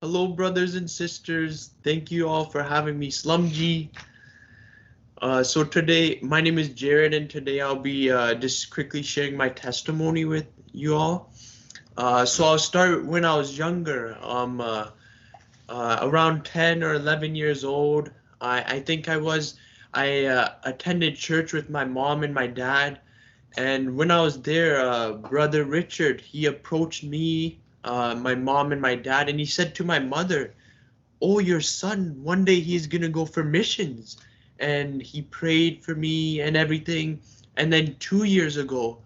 Hello, brothers and sisters. Thank you all for having me. Slumji. So today, my name is Jared, and today I'll be just quickly sharing my testimony with you all. So I'll start when I was younger. Around 10 or 11 years old. I think I was. I attended church with my mom and my dad, and when I was there, Brother Richard, he approached me, my mom and my dad, and he said to my mother, "Oh, your son, one day he's gonna go for missions." And he prayed for me and everything. And then 2 years ago,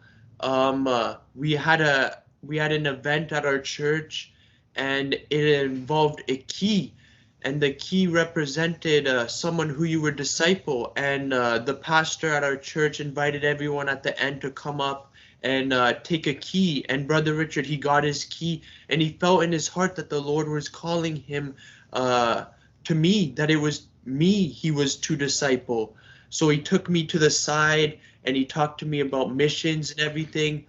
we had an event at our church, and it involved a key, and the key represented someone who you would disciple. And the pastor at our church invited everyone at the end to come up and take a key. And Brother Richard, he got his key, and he felt in his heart that the Lord was calling him to me, that it was me he was to disciple. So he took me to the side and he talked to me about missions and everything.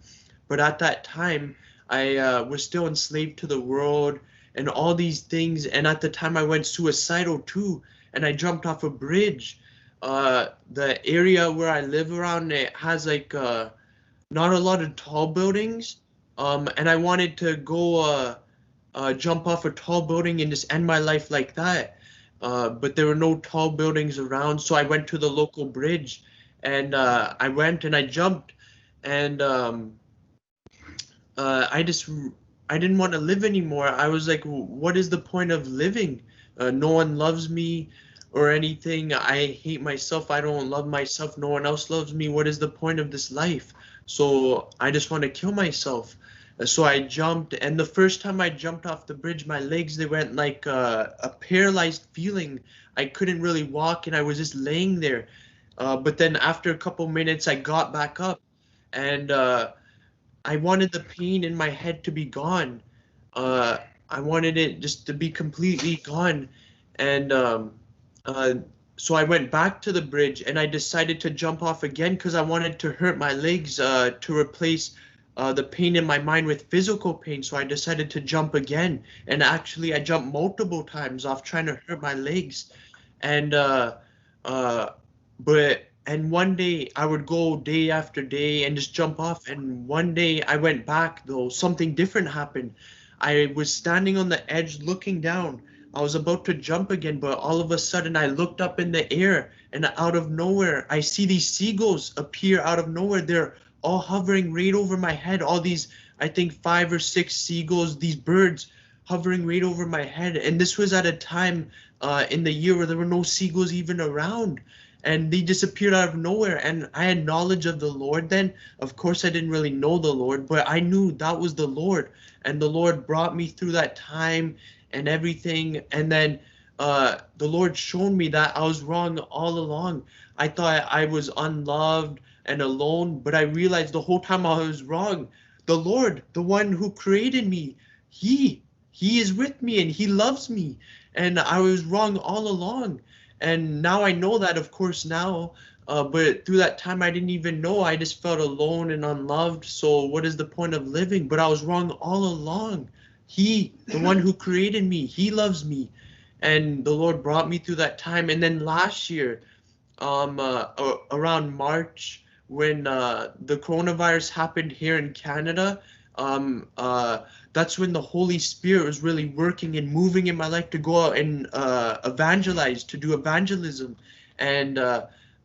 But at that time, I was still enslaved to the world and all these things. And at the time, I went suicidal too, and I jumped off a bridge. The area where I live around, it has like not a lot of tall buildings, and I wanted to go jump off a tall building and just end my life like that. But there were no tall buildings around, so I went to the local bridge, and I went and I jumped, and I didn't want to live anymore. I was like, what is the point of living? No one loves me or anything. I hate myself. I don't love myself. No one else loves me. What is the point of this life? So I just want to kill myself. So I jumped, and the first time I jumped off the bridge, my legs, they went like a paralyzed feeling. I couldn't really walk, and I was just laying there. But then after a couple minutes, I got back up, and I wanted the pain in my head to be gone. I wanted it just to be completely gone. And so I went back to the bridge, and I decided to jump off again because I wanted to hurt my legs to replace the pain in my mind with physical pain. So I decided to jump again, and actually I jumped multiple times off trying to hurt my legs. And and one day I would go day after day and just jump off, and one day I went back, though something different happened. I was standing on the edge looking down. I was about to jump again, but all of a sudden I looked up in the air, and out of nowhere I see these seagulls appear out of nowhere. They're all hovering right over my head. All these, I think 5 or 6 seagulls, these birds hovering right over my head. And this was at a time in the year where there were no seagulls even around, and they disappeared out of nowhere. And I had knowledge of the Lord then. Of course, I didn't really know the Lord, but I knew that was the Lord, and the Lord brought me through that time and everything. And then the Lord showed me that I was wrong all along. I thought I was unloved and alone, but I realized the whole time I was wrong. The Lord, the one who created me, he is with me, and he loves me, and I was wrong all along. And now I know that, of course, now, but through that time I didn't even know. I just felt alone and unloved. So what is the point of living? But I was wrong all along. He, the one who created me, he loves me, and the Lord brought me through that time. And then last year, around March, when the coronavirus happened here in Canada, that's when the Holy Spirit was really working and moving in my life to go out and evangelize, to do evangelism. And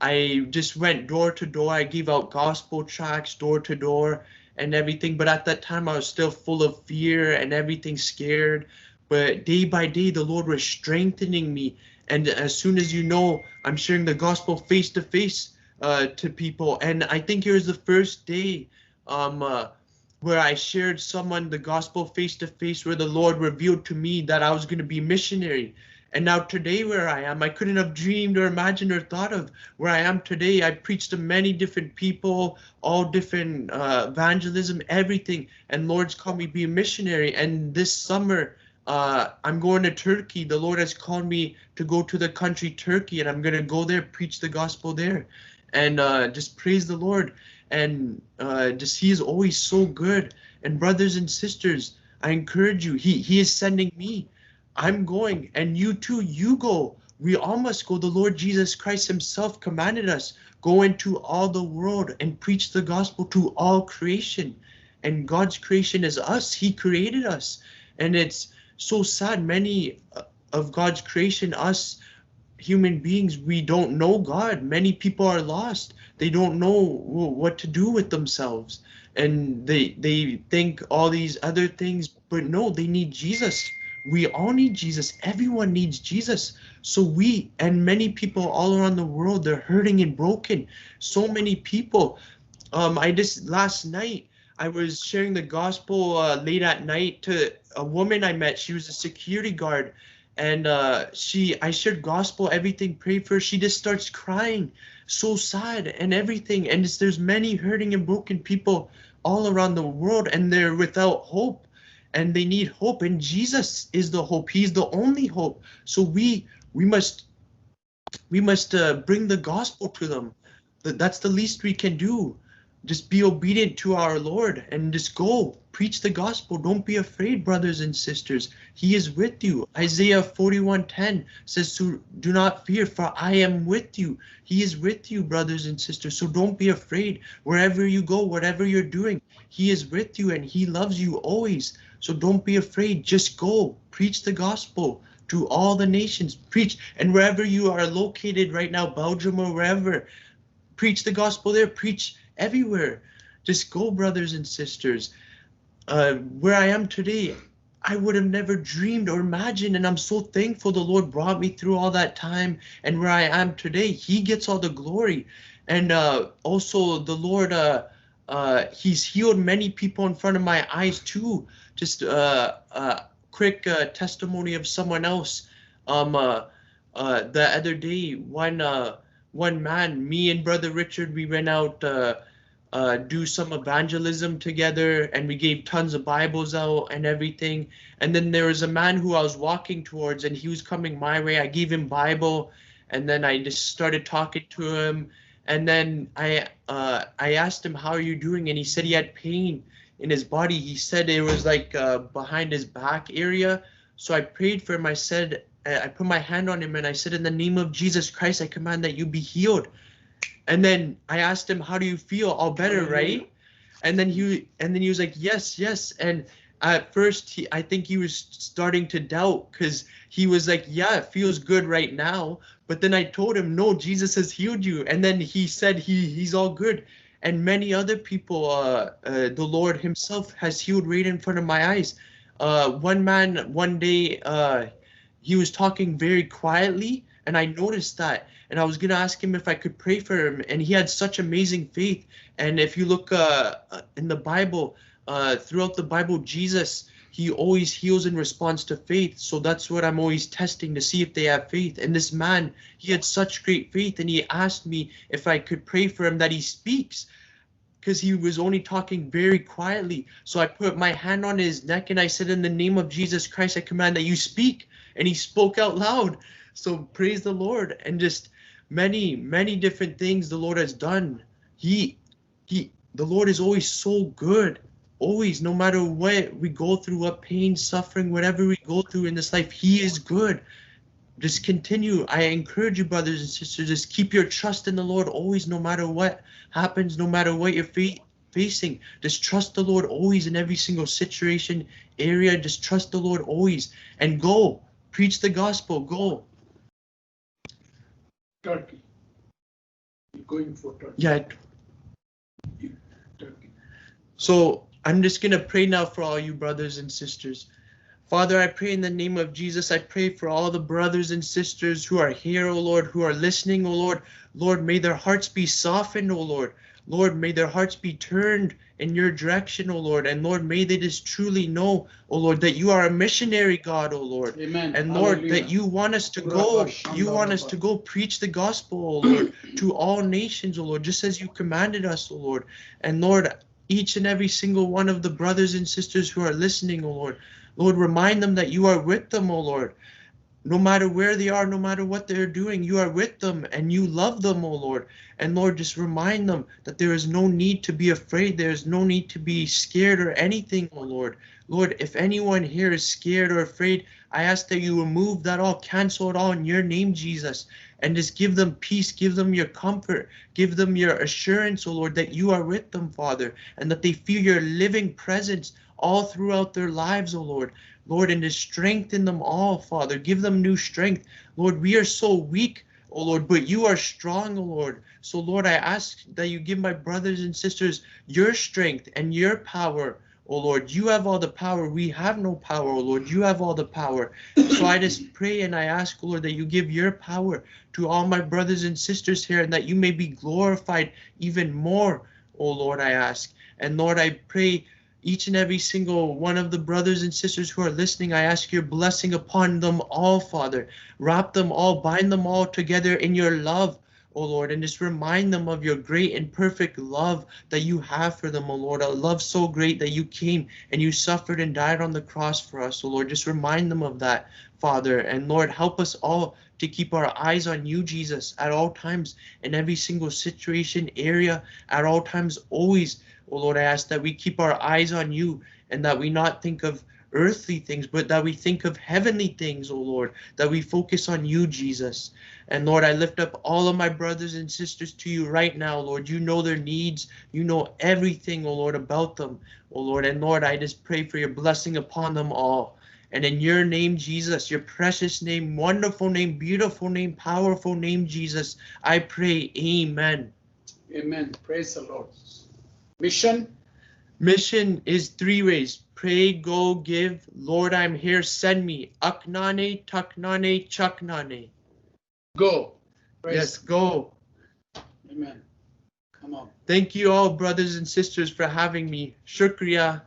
I just went door to door. I gave out gospel tracts door to door and everything. But at that time, I was still full of fear and everything, scared. But day by day, the Lord was strengthening me. And as soon as you know, I'm sharing the gospel face to face to people. And I think it was the first day where I shared someone the gospel face to face, where the Lord revealed to me that I was going to be missionary. And now today where I am, I couldn't have dreamed or imagined or thought of where I am today. I preached to many different people, all different evangelism, everything. And Lord's called me to be a missionary. And this summer, I'm going to Turkey. The Lord has called me to go to the country Turkey, and I'm going to go there, preach the gospel there, and just praise the Lord. And just he is always so good. And brothers and sisters, I encourage you, he is sending me. I'm going, and you too, you go. We all must go. The Lord Jesus Christ himself commanded us, go into all the world and preach the gospel to all creation. And God's creation is us. He created us. And it's so sad. Many of God's creation, us human beings, we don't know God. Many people are lost. They don't know what to do with themselves. And they think all these other things, but no, they need Jesus. We all need Jesus. Everyone needs Jesus. So we, and many people all around the world, they're hurting and broken. So many people. Last night, I was sharing the gospel late at night to a woman I met. She was a security guard. And I shared gospel, everything, prayed for her. She just starts crying, so sad and everything. And there's many hurting and broken people all around the world, and they're without hope. And they need hope, and Jesus is the hope. He's the only hope. So we must bring the gospel to them. That's the least we can do. Just be obedient to our Lord and just go preach the gospel. Don't be afraid, brothers and sisters. He is with you. Isaiah 41:10 says, so do not fear, for I am with you. He is with you, brothers and sisters. So don't be afraid. Wherever you go, whatever you're doing, he is with you and he loves you always. So don't be afraid. Just go preach the gospel to all the nations. Preach. And wherever you are located right now, Belgium or wherever, preach the gospel there. Preach everywhere. Just go, brothers and sisters. Where I am today, I would have never dreamed or imagined, and I'm so thankful the Lord brought me through all that time. And where I am today, he gets all the glory. And also the Lord, he's healed many people in front of my eyes too. Just quick testimony of someone else. The other day, one man, me and Brother Richard, we went out do some evangelism together, and we gave tons of Bibles out and everything. And then there was a man who I was walking towards, and he was coming my way. I gave him Bible, and then I just started talking to him. And then I asked him, how are you doing? And he said he had pain in his body. He said it was like behind his back area. So I prayed for him. I put my hand on him and I said, in the name of Jesus Christ, I command that you be healed. And then I asked him, how do you feel? All better, right? And then he was like, yes, yes. And at first, I think he was starting to doubt, because he was like, yeah, it feels good right now. But then I told him, no, Jesus has healed you. And then he said he's all good. And many other people, the Lord himself has healed right in front of my eyes. One man, one day, he was talking very quietly, and I noticed that. And I was going to ask him if I could pray for him. And he had such amazing faith. And if you look in the Bible, throughout the Bible, Jesus, he always heals in response to faith. So that's what I'm always testing, to see if they have faith. And this man, he had such great faith. And he asked me if I could pray for him that he speaks, because he was only talking very quietly. So I put my hand on his neck and I said, in the name of Jesus Christ, I command that you speak. And he spoke out loud. So praise the Lord. And just many, many different things the Lord has done. The Lord is always so good. Always, no matter what we go through, what pain, suffering, whatever we go through in this life, he is good. Just continue. I encourage you, brothers and sisters, just keep your trust in the Lord always, no matter what happens, no matter what you're facing. Just trust the Lord always in every single situation, area. Just trust the Lord always. And go. Preach the gospel. Go. Turkey. You're going for Turkey. Yeah. Turkey. So I'm just going to pray now for all you brothers and sisters. Father, I pray in the name of Jesus. I pray for all the brothers and sisters who are here, O Lord, who are listening, O Lord. Lord, may their hearts be softened, O Lord. Lord, may their hearts be turned in your direction, O Lord. And Lord, may they just truly know, O Lord, that you are a missionary God, O Lord. Amen. And Lord, Hallelujah. that you want us to go, preach the gospel, O Lord, to all nations, O Lord, just as you commanded us, O Lord. And Lord, each and every single one of the brothers and sisters who are listening, O Lord, Lord, remind them that you are with them, O Lord. No matter where they are, no matter what they're doing, you are with them and you love them, oh Lord. And Lord, just remind them that there is no need to be afraid. There is no need to be scared or anything, oh Lord. Lord, if anyone here is scared or afraid, I ask that you remove that all, cancel it all in your name, Jesus. And just give them peace, give them your comfort, give them your assurance, oh Lord, that you are with them, Father, and that they feel your living presence all throughout their lives, oh Lord. Lord, and to strengthen them all, Father. Give them new strength. Lord, we are so weak, oh Lord, but you are strong, oh Lord. So, Lord, I ask that you give my brothers and sisters your strength and your power, oh Lord. You have all the power. We have no power, oh Lord. You have all the power. So I just pray and I ask, oh Lord, that you give your power to all my brothers and sisters here and that you may be glorified even more, oh Lord, I ask. And Lord, I pray each and every single one of the brothers and sisters who are listening, I ask your blessing upon them all, Father. Wrap them all, bind them all together in your love, O Lord, and just remind them of your great and perfect love that you have for them, O Lord. A love so great that you came and you suffered and died on the cross for us, O Lord. Just remind them of that, Father. And Lord, help us all to keep our eyes on you, Jesus, at all times, in every single situation, area, at all times, always. Oh Lord, I ask that we keep our eyes on you and that we not think of earthly things, but that we think of heavenly things, oh Lord, that we focus on you, Jesus. And Lord, I lift up all of my brothers and sisters to you right now, Lord. You know their needs. You know everything, oh Lord, about them, oh Lord. And Lord, I just pray for your blessing upon them all. And in your name, Jesus, your precious name, wonderful name, beautiful name, powerful name, Jesus, I pray, amen. Amen. Praise the Lord. Mission? Mission is 3 ways. Pray, go, give. Lord, I'm here. Send me. Aknane, taknane, chaknane. Go. Praise. Yes, go. Amen. Come on. Thank you all, brothers and sisters, for having me. Shukriya.